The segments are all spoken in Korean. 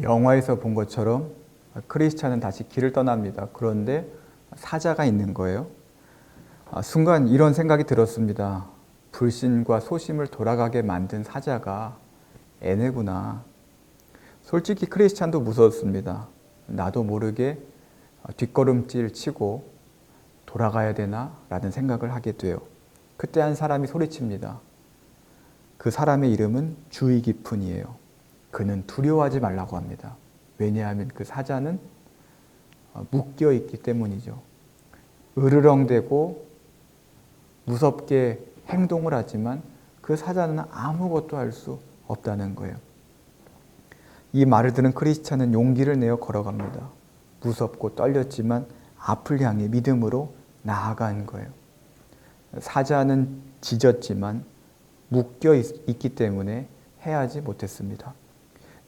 영화에서 본 것처럼 크리스찬은 다시 길을 떠납니다. 그런데 사자가 있는 거예요. 순간 이런 생각이 들었습니다. 불신과 소심을 돌아가게 만든 사자가 애네구나. 솔직히 크리스찬도 무서웠습니다. 나도 모르게 뒷걸음질 치고 돌아가야 되나? 라는 생각을 하게 돼요. 그때 한 사람이 소리칩니다. 그 사람의 이름은 주의 깊은이에요. 그는 두려워하지 말라고 합니다. 왜냐하면 그 사자는 묶여 있기 때문이죠. 으르렁대고 무섭게 행동을 하지만 그 사자는 아무것도 할 수 없다는 거예요. 이 말을 들은 크리스찬은 용기를 내어 걸어갑니다. 무섭고 떨렸지만 앞을 향해 믿음으로 나아간 거예요. 사자는 짖었지만 묶여 있기 때문에 해하지 못했습니다.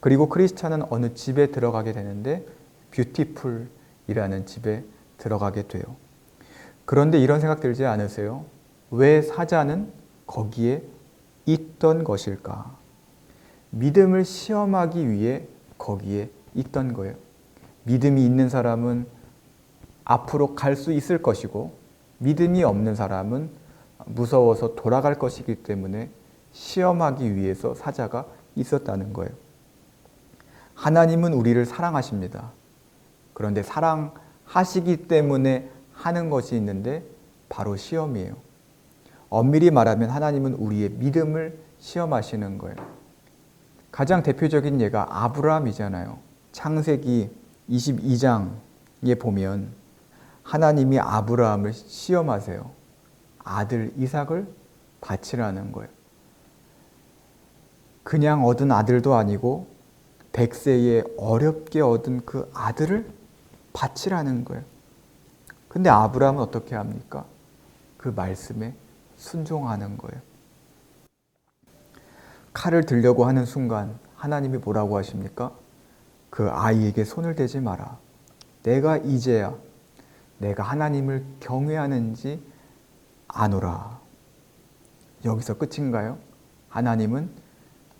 그리고 크리스찬은 어느 집에 들어가게 되는데 뷰티풀이라는 집에 들어가게 돼요. 그런데 이런 생각 들지 않으세요? 왜 사자는 거기에 있던 것일까? 믿음을 시험하기 위해 거기에 있던 거예요. 믿음이 있는 사람은 앞으로 갈 수 있을 것이고 믿음이 없는 사람은 무서워서 돌아갈 것이기 때문에 시험하기 위해서 사자가 있었다는 거예요. 하나님은 우리를 사랑하십니다. 그런데 사랑하시기 때문에 하는 것이 있는데 바로 시험이에요. 엄밀히 말하면 하나님은 우리의 믿음을 시험하시는 거예요. 가장 대표적인 예가 아브라함이잖아요. 창세기 22장에 보면 하나님이 아브라함을 시험하세요. 아들 이삭을 바치라는 거예요. 그냥 얻은 아들도 아니고 100세에 어렵게 얻은 그 아들을 바치라는 거예요. 근데 아브라함은 어떻게 합니까? 그 말씀에 순종하는 거예요. 칼을 들려고 하는 순간 하나님이 뭐라고 하십니까? 그 아이에게 손을 대지 마라. 내가 이제야 내가 하나님을 경외하는지 아노라. 여기서 끝인가요? 하나님은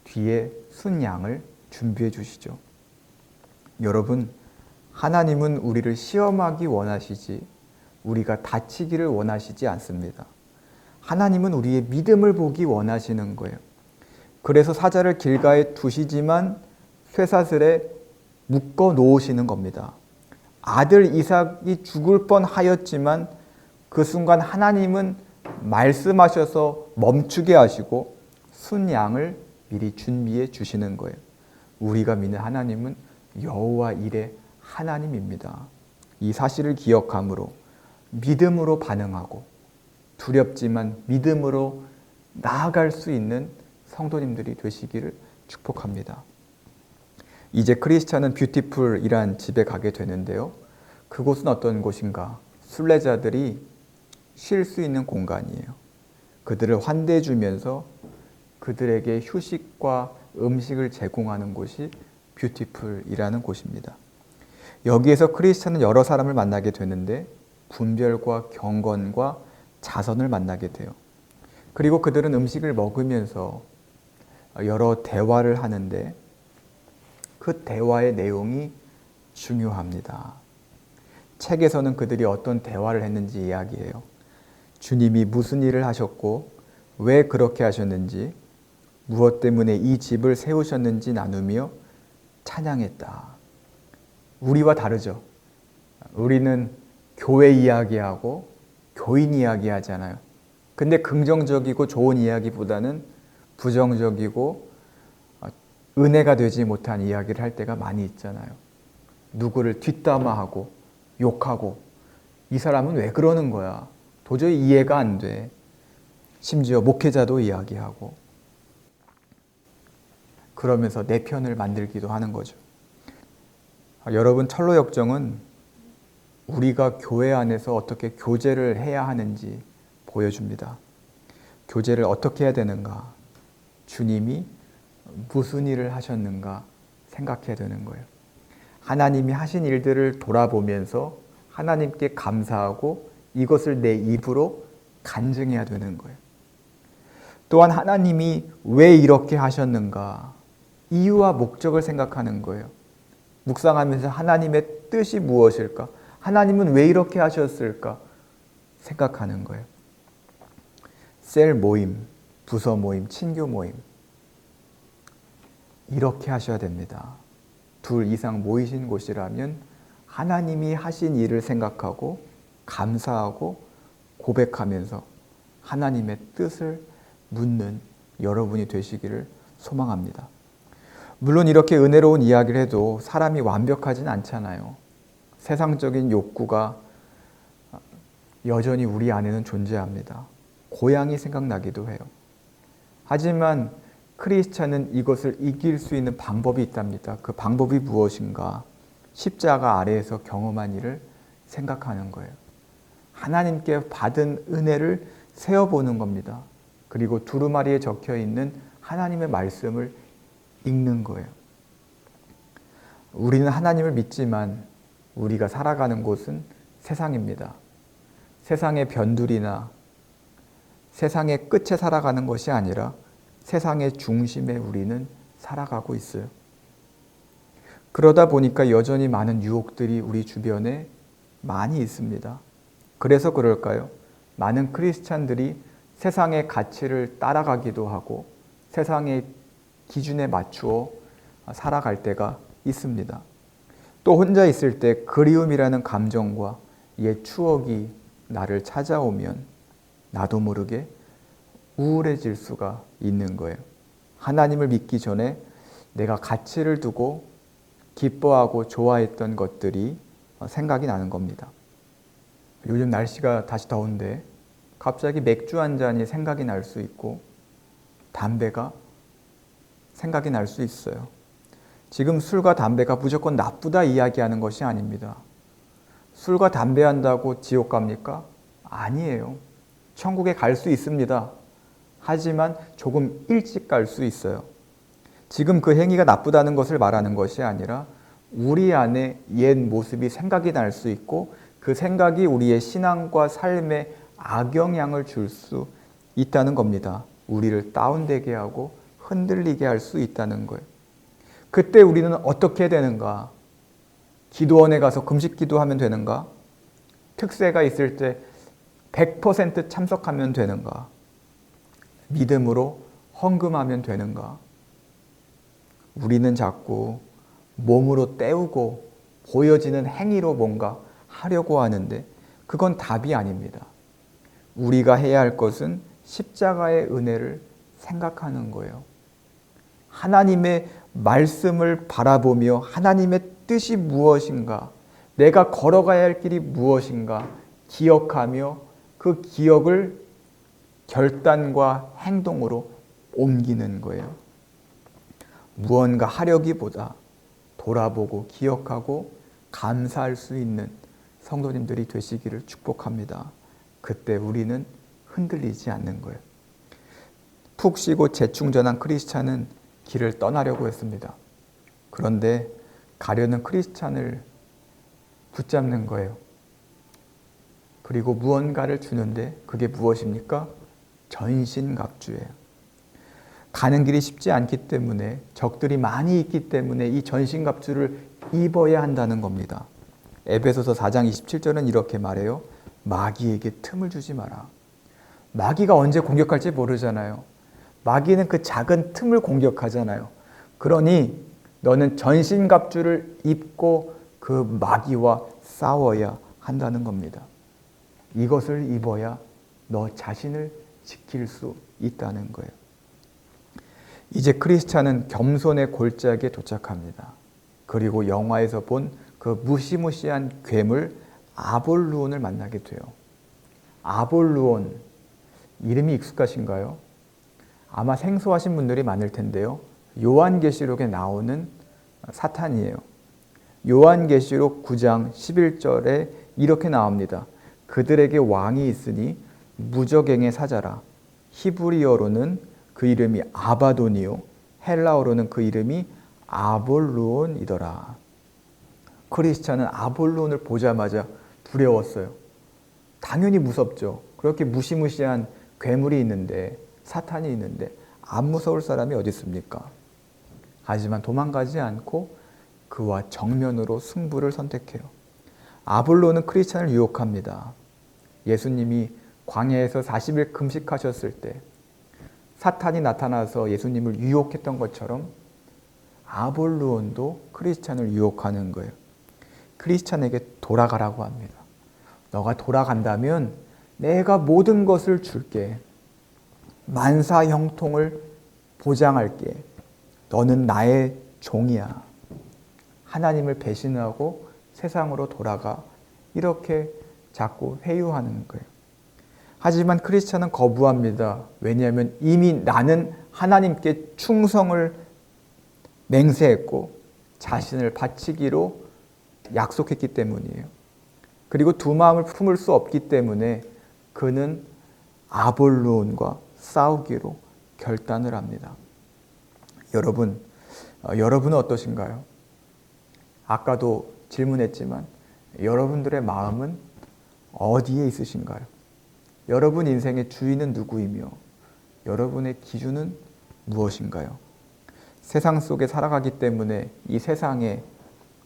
뒤에 순양을 준비해 주시죠. 여러분, 하나님은 우리를 시험하기 원하시지 우리가 다치기를 원하시지 않습니다. 하나님은 우리의 믿음을 보기 원하시는 거예요. 그래서 사자를 길가에 두시지만 쇠사슬에 묶어 놓으시는 겁니다. 아들 이삭이 죽을 뻔하였지만 그 순간 하나님은 말씀하셔서 멈추게 하시고 순양을 미리 준비해 주시는 거예요. 우리가 믿는 하나님은 여호와 일의 하나님입니다. 이 사실을 기억함으로 믿음으로 반응하고 두렵지만 믿음으로 나아갈 수 있는 성도님들이 되시기를 축복합니다. 이제 크리스찬은 뷰티풀이란 집에 가게 되는데요. 그곳은 어떤 곳인가? 순례자들이 쉴 수 있는 공간이에요. 그들을 환대해 주면서 그들에게 휴식과 음식을 제공하는 곳이 뷰티풀이라는 곳입니다. 여기에서 크리스찬은 여러 사람을 만나게 되는데 분별과 경건과 자선을 만나게 돼요. 그리고 그들은 음식을 먹으면서 여러 대화를 하는데 그 대화의 내용이 중요합니다. 책에서는 그들이 어떤 대화를 했는지 이야기해요. 주님이 무슨 일을 하셨고 왜 그렇게 하셨는지 무엇 때문에 이 집을 세우셨는지 나누며 찬양했다. 우리와 다르죠. 우리는 교회 이야기하고 교인 이야기하잖아요. 근데 긍정적이고 좋은 이야기보다는 부정적이고 은혜가 되지 못한 이야기를 할 때가 많이 있잖아요. 누구를 뒷담화하고 욕하고 이 사람은 왜 그러는 거야? 도저히 이해가 안 돼. 심지어 목회자도 이야기하고 그러면서 내 편을 만들기도 하는 거죠. 여러분, 철로역정은 우리가 교회 안에서 어떻게 교제를 해야 하는지 보여줍니다. 교제를 어떻게 해야 되는가? 주님이 무슨 일을 하셨는가 생각해야 되는 거예요. 하나님이 하신 일들을 돌아보면서 하나님께 감사하고 이것을 내 입으로 간증해야 되는 거예요. 또한 하나님이 왜 이렇게 하셨는가? 이유와 목적을 생각하는 거예요. 묵상하면서 하나님의 뜻이 무엇일까? 하나님은 왜 이렇게 하셨을까? 생각하는 거예요. 셀 모임, 부서 모임, 친교 모임. 이렇게 하셔야 됩니다. 2 이상 모이신 곳이라면 하나님이 하신 일을 생각하고 감사하고 고백하면서 하나님의 뜻을 묻는 여러분이 되시기를 소망합니다. 물론 이렇게 은혜로운 이야기를 해도 사람이 완벽하진 않잖아요. 세상적인 욕구가 여전히 우리 안에는 존재합니다. 고향이 생각나기도 해요. 하지만 크리스찬은 이것을 이길 수 있는 방법이 있답니다. 그 방법이 무엇인가? 십자가 아래에서 경험한 일을 생각하는 거예요. 하나님께 받은 은혜를 세어보는 겁니다. 그리고 두루마리에 적혀 있는 하나님의 말씀을 읽는 거예요. 우리는 하나님을 믿지만 우리가 살아가는 곳은 세상입니다. 세상의 변두리나 세상의 끝에 살아가는 것이 아니라 세상의 중심에 우리는 살아가고 있어요. 그러다 보니까 여전히 많은 유혹들이 우리 주변에 많이 있습니다. 그래서 그럴까요? 많은 크리스찬들이 세상의 가치를 따라가기도 하고 세상의 기준에 맞추어 살아갈 때가 있습니다. 또 혼자 있을 때 그리움이라는 감정과 옛 추억이 나를 찾아오면 나도 모르게 우울해질 수가 있는 거예요. 하나님을 믿기 전에 내가 가치를 두고 기뻐하고 좋아했던 것들이 생각이 나는 겁니다. 요즘 날씨가 다시 더운데 갑자기 맥주 한 잔이 생각이 날 수 있고 담배가 생각이 날 수 있어요. 지금 술과 담배가 무조건 나쁘다 이야기하는 것이 아닙니다. 술과 담배 한다고 지옥 갑니까? 아니에요. 천국에 갈 수 있습니다. 하지만 조금 일찍 갈 수 있어요. 지금 그 행위가 나쁘다는 것을 말하는 것이 아니라 우리 안에 옛 모습이 생각이 날 수 있고 그 생각이 우리의 신앙과 삶에 악영향을 줄 수 있다는 겁니다. 우리를 다운되게 하고 흔들리게 할 수 있다는 거예요. 그때 우리는 어떻게 되는가? 기도원에 가서 금식 기도하면 되는가? 특세가 있을 때 100% 참석하면 되는가? 믿음으로 헌금하면 되는가? 우리는 자꾸 몸으로 때우고 보여지는 행위로 뭔가 하려고 하는데 그건 답이 아닙니다. 우리가 해야 할 것은 십자가의 은혜를 생각하는 거예요. 하나님의 말씀을 바라보며 하나님의 뜻이 무엇인가, 내가 걸어가야 할 길이 무엇인가 기억하며 그 기억을 결단과 행동으로 옮기는 거예요. 무언가 하려기보다 돌아보고 기억하고 감사할 수 있는 성도님들이 되시기를 축복합니다. 그때 우리는 흔들리지 않는 거예요. 푹 쉬고 재충전한 크리스찬은 길을 떠나려고 했습니다. 그런데 가려는 크리스찬을 붙잡는 거예요. 그리고 무언가를 주는데 그게 무엇입니까? 전신갑주예요. 가는 길이 쉽지 않기 때문에 적들이 많이 있기 때문에 이 전신갑주를 입어야 한다는 겁니다. 에베소서 4장 27절은 이렇게 말해요. 마귀에게 틈을 주지 마라. 마귀가 언제 공격할지 모르잖아요. 마귀는 그 작은 틈을 공격하잖아요. 그러니 너는 전신갑주를 입고 그 마귀와 싸워야 한다는 겁니다. 이것을 입어야 너 자신을 지킬 수 있다는 거예요. 이제 크리스찬은 겸손의 골짜기에 도착합니다. 그리고 영화에서 본 그 무시무시한 괴물 아볼루온을 만나게 돼요. 아볼루온, 이름이 익숙하신가요? 아마 생소하신 분들이 많을 텐데요. 요한계시록에 나오는 사탄이에요. 요한계시록 9장 11절에 이렇게 나옵니다. 그들에게 왕이 있으니 무저갱의 사자라. 히브리어로는 그 이름이 아바돈이요 헬라어로는 그 이름이 아볼루온이더라. 크리스찬은 아볼루온을 보자마자 두려웠어요. 당연히 무섭죠. 그렇게 무시무시한 괴물이 있는데, 사탄이 있는데 안 무서울 사람이 어디 있습니까? 하지만 도망가지 않고 그와 정면으로 승부를 선택해요. 아볼로는 크리스찬을 유혹합니다. 예수님이 광야에서 40일 금식하셨을 때 사탄이 나타나서 예수님을 유혹했던 것처럼 아볼로온도 크리스찬을 유혹하는 거예요. 크리스찬에게 돌아가라고 합니다. 너가 돌아간다면 내가 모든 것을 줄게. 만사 형통을 보장할게. 너는 나의 종이야. 하나님을 배신하고 세상으로 돌아가. 이렇게 자꾸 회유하는 거예요. 하지만 크리스찬은 거부합니다. 왜냐하면 이미 나는 하나님께 충성을 맹세했고 자신을 바치기로 약속했기 때문이에요. 그리고 두 마음을 품을 수 없기 때문에 그는 아볼로온과 싸우기로 결단을 합니다. 여러분은 어떠신가요? 아까도 질문했지만 여러분들의 마음은 어디에 있으신가요? 여러분 인생의 주인은 누구이며 여러분의 기준은 무엇인가요? 세상 속에 살아가기 때문에 이 세상에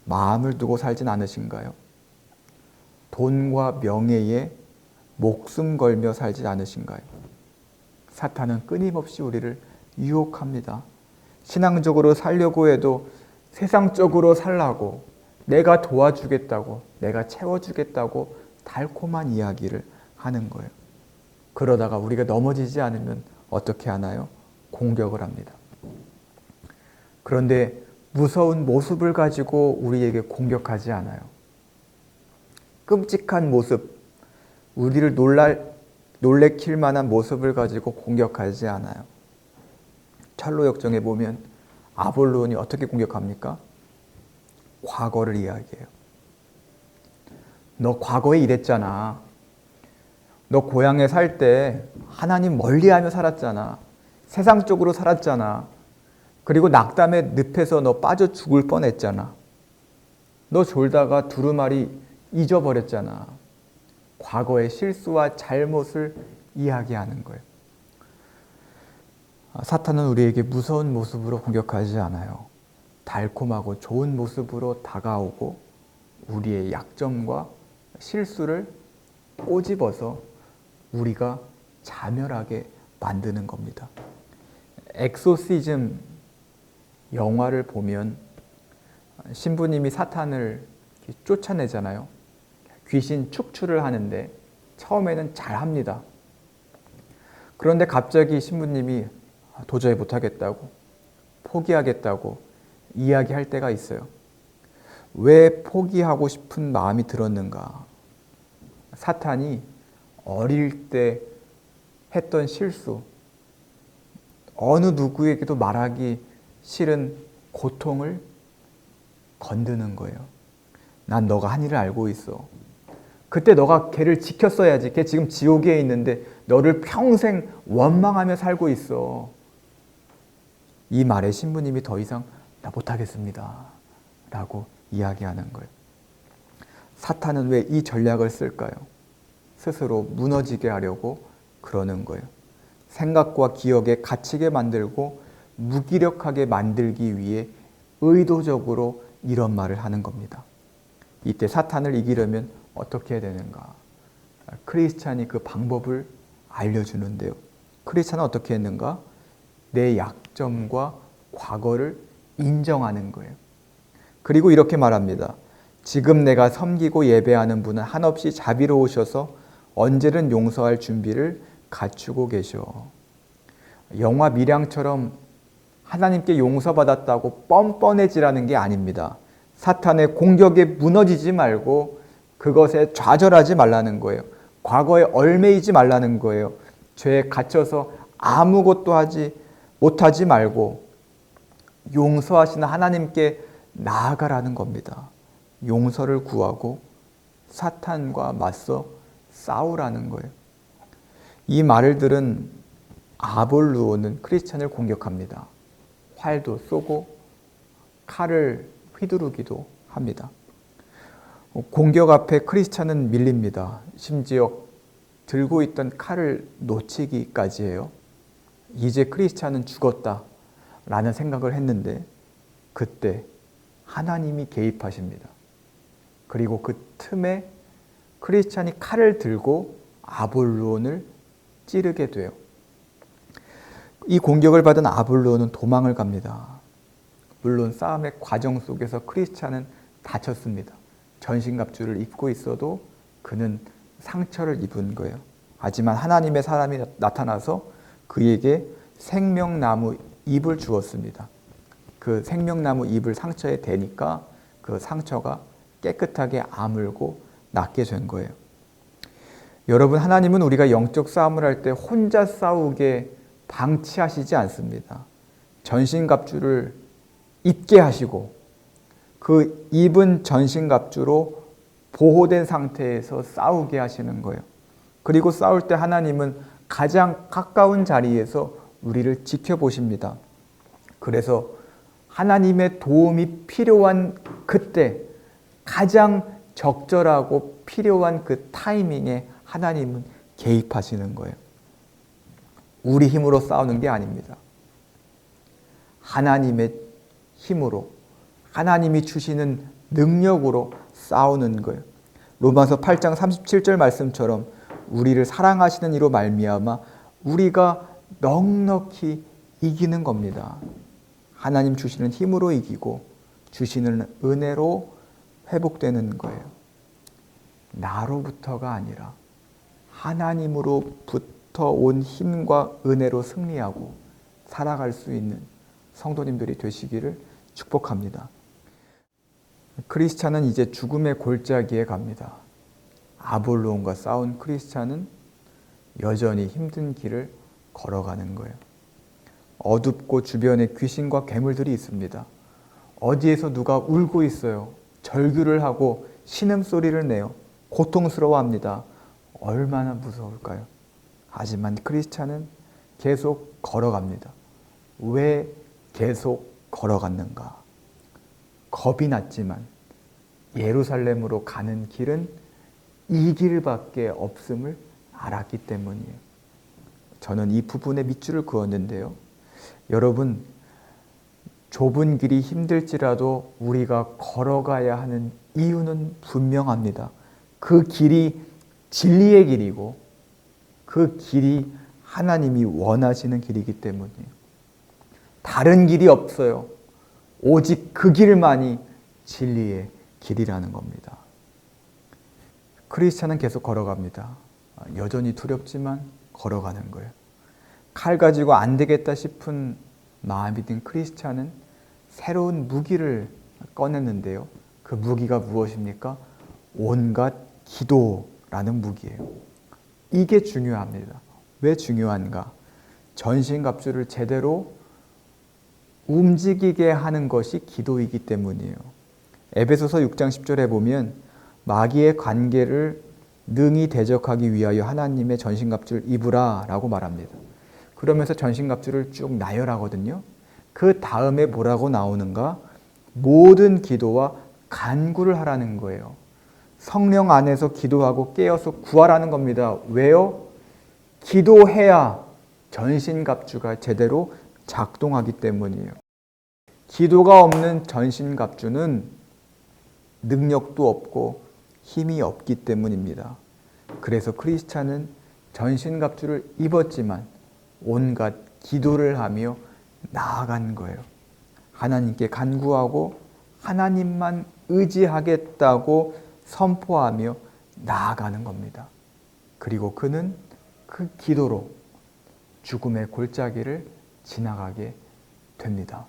마음을 두고 살진 않으신가요? 돈과 명예에 목숨 걸며 살지 않으신가요? 사탄은 끊임없이 우리를 유혹합니다. 신앙적으로 살려고 해도 세상적으로 살라고, 내가 도와주겠다고, 내가 채워주겠다고 달콤한 이야기를 하는 거예요. 그러다가 우리가 넘어지지 않으면 어떻게 하나요? 공격을 합니다. 그런데 무서운 모습을 가지고 우리에게 공격하지 않아요. 끔찍한 모습, 우리를 놀래킬 만한 모습을 가지고 공격하지 않아요. 찰로 역정에 보면 아볼로온이 어떻게 공격합니까? 과거를 이야기해요. 너 과거에 이랬잖아. 너 고향에 살 때 하나님 멀리하며 살았잖아. 세상적으로 살았잖아. 그리고 낙담의 늪에서 너 빠져 죽을 뻔했잖아. 너 졸다가 두루마리 잊어버렸잖아. 과거의 실수와 잘못을 이야기하는 거예요. 사탄은 우리에게 무서운 모습으로 공격하지 않아요. 달콤하고 좋은 모습으로 다가오고 우리의 약점과 실수를 꼬집어서 우리가 자멸하게 만드는 겁니다. 엑소시즘 영화를 보면 신부님이 사탄을 쫓아내잖아요. 귀신 축출을 하는데 처음에는 잘합니다. 그런데 갑자기 신부님이 도저히 못하겠다고, 포기하겠다고 이야기할 때가 있어요. 왜 포기하고 싶은 마음이 들었는가? 사탄이 어릴 때 했던 실수, 어느 누구에게도 말하기 싫은 고통을 건드는 거예요. 난 너가 한 일을 알고 있어. 그때 너가 걔를 지켰어야지. 걔 지금 지옥에 있는데 너를 평생 원망하며 살고 있어. 이 말에 신부님이 더 이상 나 못하겠습니다 라고 이야기하는 거예요. 사탄은 왜 이 전략을 쓸까요? 스스로 무너지게 하려고 그러는 거예요. 생각과 기억에 갇히게 만들고 무기력하게 만들기 위해 의도적으로 이런 말을 하는 겁니다. 이때 사탄을 이기려면 어떻게 해야 되는가? 크리스찬이 그 방법을 알려주는데요. 크리스찬은 어떻게 했는가? 내 약점과 과거를 인정하는 거예요. 그리고 이렇게 말합니다. 지금 내가 섬기고 예배하는 분은 한없이 자비로우셔서 언제든 용서할 준비를 갖추고 계셔. 영화 밀양처럼 하나님께 용서받았다고 뻔뻔해지라는 게 아닙니다. 사탄의 공격에 무너지지 말고 그것에 좌절하지 말라는 거예요. 과거에 얽매이지 말라는 거예요. 죄에 갇혀서 아무것도 못하지 말고 용서하시는 하나님께 나아가라는 겁니다. 용서를 구하고 사탄과 맞서 싸우라는 거예요. 이 말을 들은 아볼로온은 크리스찬을 공격합니다. 활도 쏘고 칼을 휘두르기도 합니다. 공격 앞에 크리스찬은 밀립니다. 심지어 들고 있던 칼을 놓치기까지 해요. 이제 크리스찬은 죽었다라는 생각을 했는데 그때 하나님이 개입하십니다. 그리고 그 틈에 크리스찬이 칼을 들고 아볼론을 찌르게 돼요. 이 공격을 받은 아볼론은 도망을 갑니다. 물론 싸움의 과정 속에서 크리스찬은 다쳤습니다. 전신갑주를 입고 있어도 그는 상처를 입은 거예요. 하지만 하나님의 사람이 나타나서 그에게 생명나무 잎을 주었습니다. 그 생명나무 잎을 상처에 대니까 그 상처가 깨끗하게 아물고 낫게 된 거예요. 여러분, 하나님은 우리가 영적 싸움을 할 때 혼자 싸우게 방치하시지 않습니다. 전신갑주를 입게 하시고 그 입은 전신갑주로 보호된 상태에서 싸우게 하시는 거예요. 그리고 싸울 때 하나님은 가장 가까운 자리에서 우리를 지켜보십니다. 그래서 하나님의 도움이 필요한 그때, 가장 적절하고 필요한 그 타이밍에 하나님은 개입하시는 거예요. 우리 힘으로 싸우는 게 아닙니다. 하나님의 힘으로, 하나님이 주시는 능력으로 싸우는 거예요. 로마서 8장 37절 말씀처럼 우리를 사랑하시는 이로 말미암아 우리가 넉넉히 이기는 겁니다. 하나님 주시는 힘으로 이기고 주시는 은혜로 회복되는 거예요. 나로부터가 아니라 하나님으로부터 온 힘과 은혜로 승리하고 살아갈 수 있는 성도님들이 되시기를 축복합니다. 크리스찬은 이제 죽음의 골짜기에 갑니다. 아볼론과 싸운 크리스찬은 여전히 힘든 길을 걸어가는 거예요. 어둡고 주변에 귀신과 괴물들이 있습니다. 어디에서 누가 울고 있어요. 절규를 하고 신음소리를 내요. 고통스러워합니다. 얼마나 무서울까요? 하지만 크리스찬은 계속 걸어갑니다. 왜 계속 걸어갔는가? 겁이 났지만 예루살렘으로 가는 길은 이 길밖에 없음을 알았기 때문이에요. 저는 이 부분에 밑줄을 그었는데요. 여러분, 좁은 길이 힘들지라도 우리가 걸어가야 하는 이유는 분명합니다. 그 길이 진리의 길이고 그 길이 하나님이 원하시는 길이기 때문이에요. 다른 길이 없어요. 오직 그 길만이 진리의 길이라는 겁니다. 크리스찬은 계속 걸어갑니다. 여전히 두렵지만 걸어가는 거예요. 칼 가지고 안 되겠다 싶은 마음이 든 크리스찬은 새로운 무기를 꺼냈는데요. 그 무기가 무엇입니까? 온갖 기도라는 무기예요. 이게 중요합니다. 왜 중요한가? 전신갑주를 제대로 움직이게 하는 것이 기도이기 때문이에요. 에베소서 6장 10절에 보면 마귀의 관계를 능히 대적하기 위하여 하나님의 전신갑주를 입으라 라고 말합니다. 그러면서 전신갑주를 쭉 나열하거든요. 그 다음에 뭐라고 나오는가? 모든 기도와 간구를 하라는 거예요. 성령 안에서 기도하고 깨어서 구하라는 겁니다. 왜요? 기도해야 전신갑주가 제대로 작동하기 때문이에요. 기도가 없는 전신갑주는 능력도 없고 힘이 없기 때문입니다. 그래서 크리스찬은 전신갑주를 입었지만 온갖 기도를 하며 나아간 거예요. 하나님께 간구하고 하나님만 의지하겠다고 선포하며 나아가는 겁니다. 그리고 그는 그 기도로 죽음의 골짜기를 지나가게 됩니다.